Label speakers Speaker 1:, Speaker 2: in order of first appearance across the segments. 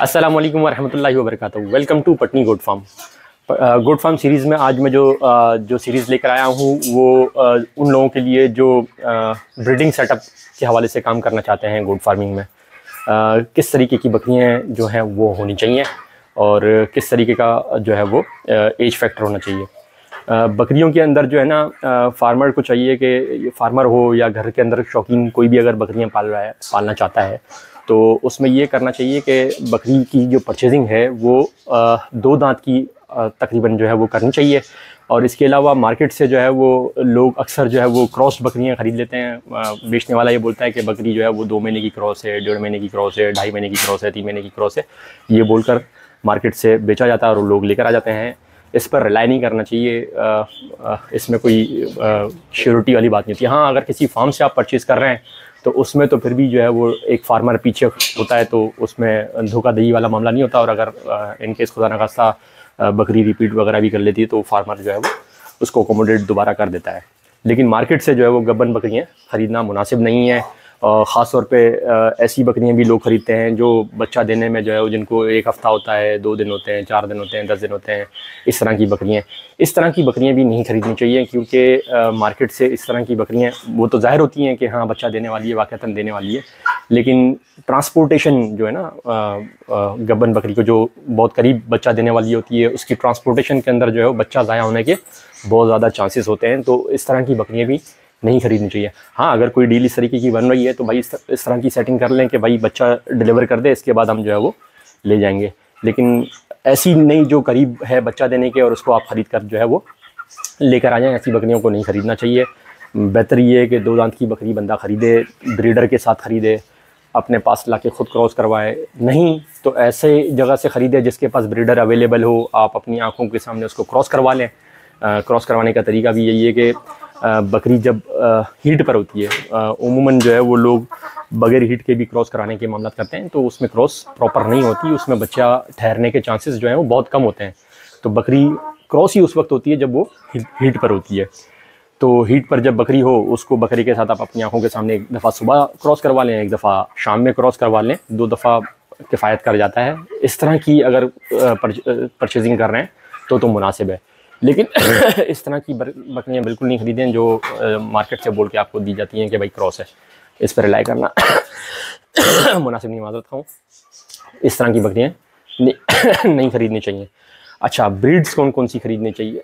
Speaker 1: अस्सलाम वालेकुम वरहमतुल्लाहि वबरकातुहू। Welcome to Patni goat farm. Goat farm series में आज मैं जो सीरीज़ लेकर आया हूँ वो उन लोगों के लिए जो ब्रीडिंग सेटअप के हवाले से काम करना चाहते हैं गोट फार्मिंग में। किस तरीके की बकरियाँ जो हैं वो होनी चाहिए और किस तरीके का जो है वो एज फैक्टर होना चाहिए। बकरियों के अंदर जो है ना, फार्मर को चाहिए कि फार्मर हो या घर के अंदर शौकीन कोई भी अगर बकरियां पालना चाहता है तो उसमें ये करना चाहिए कि बकरी की जो परचेजिंग है वो 2 दांत की तकरीबन जो है वो करनी चाहिए। और इसके अलावा मार्केट से जो है वो लोग अक्सर जो है वो क्रॉस बकरियां ख़रीद लेते हैं। बेचने वाला ये बोलता है कि बकरी जो है वो 2 महीने की क्रॉस है, 1.5 महीने की क्रॉस है, 2.5 महीने की क्रॉस है, 3 महीने की क्रॉस है, ये बोलकर मार्केट से बेचा जाता है और लोग लेकर आ जाते हैं। इस पर रिलाई नहीं करना चाहिए। इसमें कोई श्योरिटी वाली बात नहीं होती। हाँ, अगर किसी फार्म से आप परचेज़ कर रहे हैं तो उसमें तो फिर भी जो है वो एक फार्मर पीछे होता है, तो उसमें धोखाधड़ी वाला मामला नहीं होता। और अगर इनकेस खुदा न खास्ता बकरी रिपीट वगैरह भी कर लेती है तो फार्मर जो है वो उसको अकोमोडेट दोबारा कर देता है। लेकिन मार्केट से जो है वो गब्बन बकरियाँ ख़रीदना मुनासिब नहीं है। ख़ास तौर पे ऐसी बकरियां भी लोग ख़रीदते हैं जो बच्चा देने में जो है वो जिनको 1 हफ़्ता होता है, 2 दिन होते हैं, 4 दिन होते हैं, 10 दिन होते हैं। इस तरह की बकरियां भी नहीं ख़रीदनी चाहिए, क्योंकि मार्केट से इस तरह की बकरियां वो तो ज़ाहिर होती हैं कि हाँ बच्चा देने वाली है, वाक़तन देने वाली है, लेकिन ट्रांसपोर्टेशन जो है ना, गब्बन बकरी को जो बहुत करीब बच्चा देने वाली होती है उसकी ट्रांसपोर्टेशन के अंदर जो है वो बच्चा ज़ाया होने के बहुत ज़्यादा चांसेस होते हैं। तो इस तरह की बकरियाँ भी नहीं ख़रीदनी चाहिए। हाँ, अगर कोई डील इस तरीके की बन रही है तो भाई इस तरह की सेटिंग कर लें कि भाई बच्चा डिलीवर कर दे, इसके बाद हम जो है वो ले जाएंगे। लेकिन ऐसी नहीं जो करीब है बच्चा देने के और उसको आप ख़रीद कर जो है वो लेकर आ जाएँ, ऐसी बकरियों को नहीं ख़रीदना चाहिए। बेहतर ये है कि 2 दांत की बकरी बंदा ख़रीदे, ब्रीडर के साथ ख़रीदे, अपने पास ला के ख़ुद क्रॉस करवाए। नहीं तो ऐसे जगह से ख़रीदे जिसके पास ब्रीडर अवेलेबल हो, आप अपनी आँखों के सामने उसको क्रॉस करवा लें। क्रॉस करवाने का तरीका भी यही है कि बकरी जब हीट पर होती है, उमूमन जो है वो लोग बगैर हीट के भी क्रॉस कराने के मामला करते हैं, तो उसमें क्रॉस प्रॉपर नहीं होती, उसमें बच्चा ठहरने के चांसेस जो हैं वो बहुत कम होते हैं। तो बकरी क्रॉस ही उस वक्त होती है जब वो हीट पर होती है। तो हीट पर जब बकरी हो, उसको बकरी के साथ आप अपनी आंखों के सामने एक दफ़ा सुबह क्रॉस करवा लें, एक दफ़ा शाम में क्रॉस करवा लें, 2 दफ़ा किफ़ायत कर जाता है। इस तरह की अगर परचेजिंग कर रहे हैं तो मुनासिब है। लेकिन इस तरह की बकरियाँ बिल्कुल नहीं ख़रीदें जो मार्केट से बोल के आपको दी जाती हैं कि भाई क्रॉस है। इस पर रिलाई करना मुनासिब नहीं, माज़रत हूँ। इस तरह की बकरियाँ नहीं ख़रीदनी चाहिए। अच्छा, ब्रीड्स कौन कौन सी ख़रीदनी चाहिए?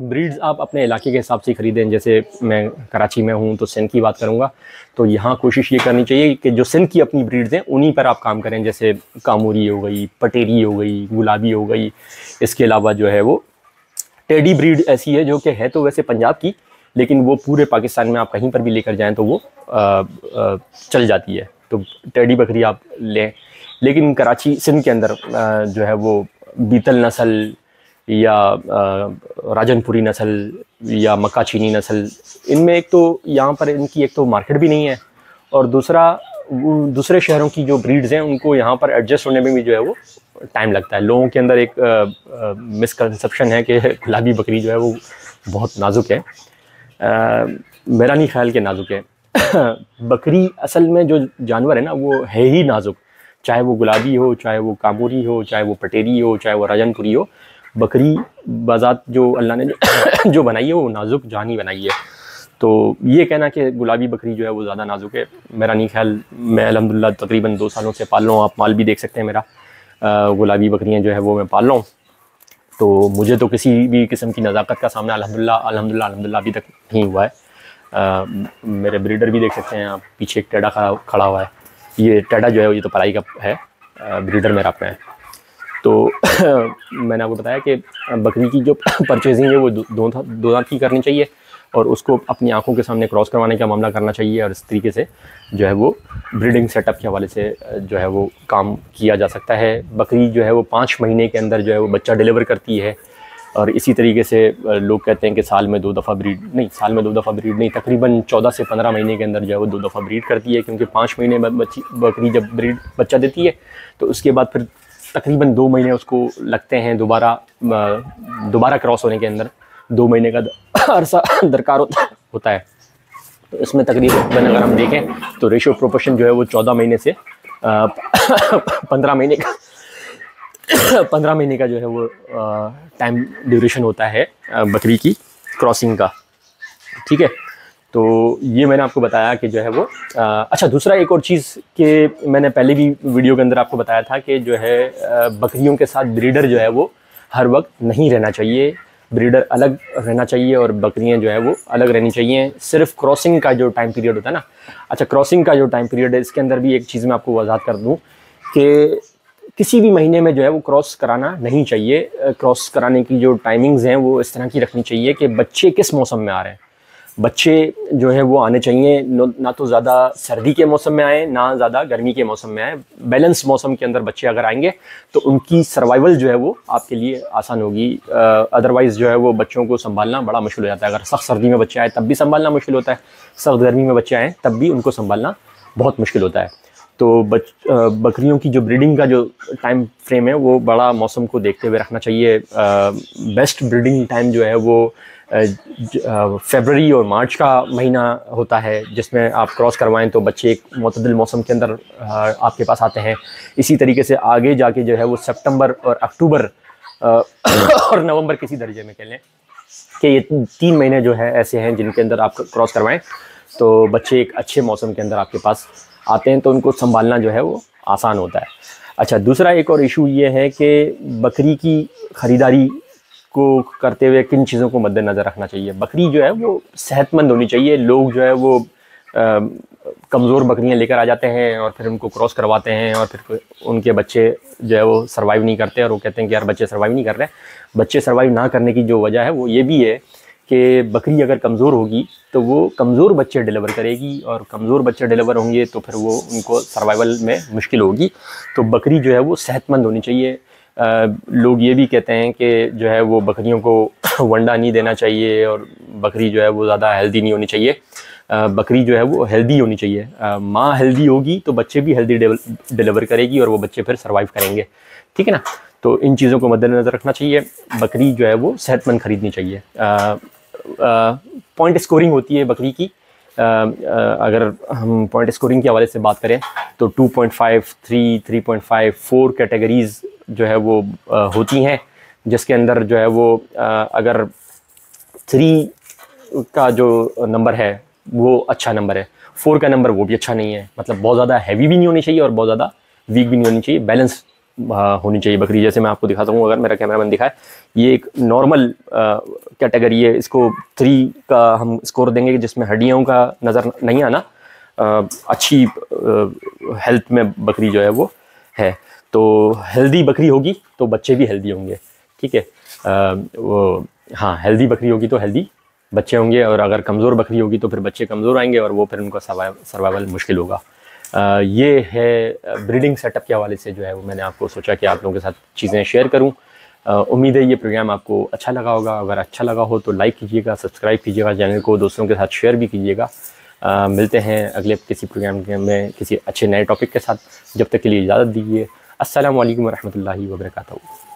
Speaker 1: ब्रीड्स आप अपने इलाके के हिसाब से ख़रीदें। जैसे मैं कराची में हूँ तो सिंध की बात करूँगा, तो यहाँ कोशिश ये करनी चाहिए कि जो सिंध की अपनी ब्रीड्स हैं उन्हीं पर आप काम करें। जैसे कामूरी हो गई, पटेरी हो गई, गुलाबी हो गई। इसके अलावा जो है वो टेडी ब्रीड ऐसी है जो कि है तो वैसे पंजाब की, लेकिन वो पूरे पाकिस्तान में आप कहीं पर भी लेकर जाएँ तो वो चल जाती है। तो टेडी बकरी आप लें। लेकिन कराची सिंध के अंदर जो है वो बीतल नस्ल या राजनपुरी नस्ल या मक्का चीनी नस्ल, इनमें एक तो यहाँ पर इनकी एक तो मार्केट भी नहीं है, और दूसरे शहरों की जो ब्रीड्स हैं उनको यहाँ पर एडजस्ट होने में भी जो है वो टाइम लगता है। लोगों के अंदर एक मिसकंसेप्शन है कि गुलाबी बकरी जो है वो बहुत नाजुक है। मेरा नहीं ख्याल कि नाजुक है। बकरी असल में जो जानवर है ना वो है ही नाजुक, चाहे वो गुलाबी हो, चाहे वो कामूरी हो, चाहे वो पटेरी हो, चाहे वो राजनपुरी हो। बकरी बाज़ात जो अल्लाह ने जो बनाई है वो नाजुक जान ही बनाई है। तो ये कहना कि गुलाबी बकरी जो है वो ज़्यादा नाजुक है, मेरा नहीं ख्याल। मैं अल्हम्दुलिल्लाह तकरीबन 2 सालों से पाल रहा हूँ। आप माल भी देख सकते हैं मेरा। गुलाबी बकरियाँ जो है वो मैं पाल रहा हूँ, तो मुझे तो किसी भी किस्म की नज़ाकत का सामना अल्हम्दुलिल्लाह अभी तक नहीं हुआ है। मेरे ब्रीडर भी देख सकते हैं आप, पीछे एक टेढ़ा खड़ा हुआ है। ये टेढ़ा जो है ये तो पलाई का है, ब्रीडर मेरा अपना है। तो मैंने आपको बताया कि बकरी की जो परचेजिंग है वो 2 दांत की करनी चाहिए और उसको अपनी आंखों के सामने क्रॉस करवाने का मामला करना चाहिए। और इस तरीके से जो है वो ब्रीडिंग सेटअप के हवाले से जो है वो काम किया जा सकता है। बकरी जो है वो 5 महीने के अंदर जो है वो बच्चा डिलीवर करती है। और इसी तरीके से लोग कहते हैं कि साल में 2 दफ़ा ब्रीड नहीं, तकरीबन 14 से 15 महीने के अंदर जो है वो 2 दफ़ा ब्रीड करती है, क्योंकि 5 महीने बाद बकरी जब बच्चा देती है तो उसके बाद फिर तकरीबन 2 महीने उसको लगते हैं दोबारा क्रॉस होने के अंदर। 2 महीने का अरसा दरकार होता है। तो इसमें तकरीबन अगर हम देखें तो रेशो प्रोपोर्शन जो है वो 14 महीने से 15 महीने का 15 महीने का जो है वो टाइम ड्यूरेशन होता है बकरी की क्रॉसिंग का, ठीक है। तो ये मैंने आपको बताया कि जो है वो अच्छा, दूसरा एक और चीज़ कि मैंने पहले भी वीडियो के अंदर आपको बताया था कि जो है बकरियों के साथ ब्रीडर जो है वो हर वक्त नहीं रहना चाहिए, ब्रीडर अलग रहना चाहिए और बकरियां जो है वो अलग रहनी चाहिए। सिर्फ क्रॉसिंग का जो टाइम पीरियड होता है ना, अच्छा क्रॉसिंग का जो टाइम पीरियड है, इसके अंदर भी एक चीज़ मैं आपको वजाहत कर दूँ कि किसी भी महीने में जो है वो क्रॉस कराना नहीं चाहिए। क्रॉस कराने की जो टाइमिंग्स हैं वो इस तरह की रखनी चाहिए कि बच्चे किस मौसम में आ रहे हैं। बच्चे जो है वो आने चाहिए ना तो ज़्यादा सर्दी के मौसम में आए, ना ज़्यादा गर्मी के मौसम में आए। बैलेंस मौसम के अंदर बच्चे अगर आएंगे तो उनकी सर्वाइवल जो है वो आपके लिए आसान होगी। अदरवाइज़ जो है वो बच्चों को संभालना बड़ा मुश्किल हो जाता है। अगर सख्त सर्दी में बच्चे आए तब भी संभालना मुश्किल होता है, सख्त गर्मी में बच्चे आएँ तब भी उनको संभालना बहुत मुश्किल होता है। तो बकरियों की जो ब्रीडिंग का जो टाइम फ्रेम है वो बड़ा मौसम को देखते हुए रखना चाहिए। बेस्ट ब्रीडिंग टाइम जो है वो फरवरी और मार्च का महीना होता है, जिसमें आप क्रॉस करवाएं तो बच्चे एक मुतदिल मौसम के अंदर आपके पास आते हैं। इसी तरीके से आगे जाके जो है वो सितंबर और अक्टूबर और नवंबर किसी दर्जे में कह लें कि ये 3 महीने जो है ऐसे हैं जिनके अंदर आप क्रॉस करवाएं तो बच्चे एक अच्छे मौसम के अंदर आपके पास आते हैं, तो उनको संभालना जो है वो आसान होता है। अच्छा, दूसरा एक और इशू ये है कि बकरी की ख़रीदारी को करते हुए किन चीज़ों को मद्देनज़र रखना चाहिए। बकरी जो है वो सेहतमंद होनी चाहिए। लोग जो है वो कमज़ोर बकरियां लेकर आ जाते हैं और फिर उनको क्रॉस करवाते हैं और फिर उनके बच्चे जो है वो सर्वाइव नहीं करते और वो कहते हैं कि यार बच्चे सर्वाइव नहीं कर रहे। बच्चे सर्वाइव ना करने की जो वजह है वो ये भी है कि बकरी अगर कमज़ोर होगी तो वो कमज़ोर बच्चे डिलीवर करेगी और कमज़ोर बच्चे डिलीवर होंगे तो फिर वो उनको सर्वाइवल में मुश्किल होगी। तो बकरी जो है वो सेहतमंद होनी चाहिए। लोग ये भी कहते हैं कि जो है वो बकरियों को वंडा नहीं देना चाहिए और बकरी जो है वो ज़्यादा हेल्दी नहीं होनी चाहिए। बकरी जो है वो हेल्दी होनी चाहिए। माँ हेल्दी होगी तो बच्चे भी हेल्दी डिलीवर करेगी और वो बच्चे फिर सर्वाइव करेंगे, ठीक है ना। तो इन चीज़ों को मद्देनज़र रखना चाहिए। बकरी जो है वो सेहतमंद ख़रीदनी चाहिए। पॉइंट स्कोरिंग होती है बकरी की। अगर हम पॉइंट स्कोरिंग के हवाले से बात करें तो 2.5, 3, 3.5, 4 कैटेगरीज़ जो है वो होती हैं, जिसके अंदर जो है वो अगर 3 का जो नंबर है वो अच्छा नंबर है, 4 का नंबर वो भी अच्छा नहीं है। मतलब बहुत ज़्यादा हैवी भी नहीं होनी चाहिए और बहुत ज़्यादा वीक भी नहीं होनी चाहिए, बैलेंस होनी चाहिए बकरी। जैसे मैं आपको दिखाता हूँ, अगर मेरा कैमरामैन दिखाए, ये एक नॉर्मल कैटेगरी है। इसको 3 का हम स्कोर देंगे जिसमें हड्डियों का नज़र नहीं आना, अच्छी हेल्थ में बकरी जो है वो है। तो हेल्दी बकरी होगी तो बच्चे भी हेल्दी होंगे, ठीक है। वो हाँ, हेल्दी बकरी होगी तो हेल्दी बच्चे होंगे और अगर कमज़ोर बकरी होगी तो फिर बच्चे कमज़ोर आएंगे और वो फिर उनका सर्वाइवल मुश्किल होगा। ये है ब्रीडिंग सेटअप के हवाले से जो है वो मैंने आपको सोचा कि आप लोगों के साथ चीज़ें शेयर करूं। उम्मीद है ये प्रोग्राम आपको अच्छा लगा होगा। अगर अच्छा लगा हो तो लाइक कीजिएगा, सब्सक्राइब कीजिएगा, चैनल को दोस्तों के साथ शेयर भी कीजिएगा। मिलते हैं अगले किसी प्रोग्राम में किसी अच्छे नए टॉपिक के साथ। जब तक के लिए इजाज़त दीजिए। अस्सलामु अलैकुम वरहमतुल्लाहि वबरकातुहू।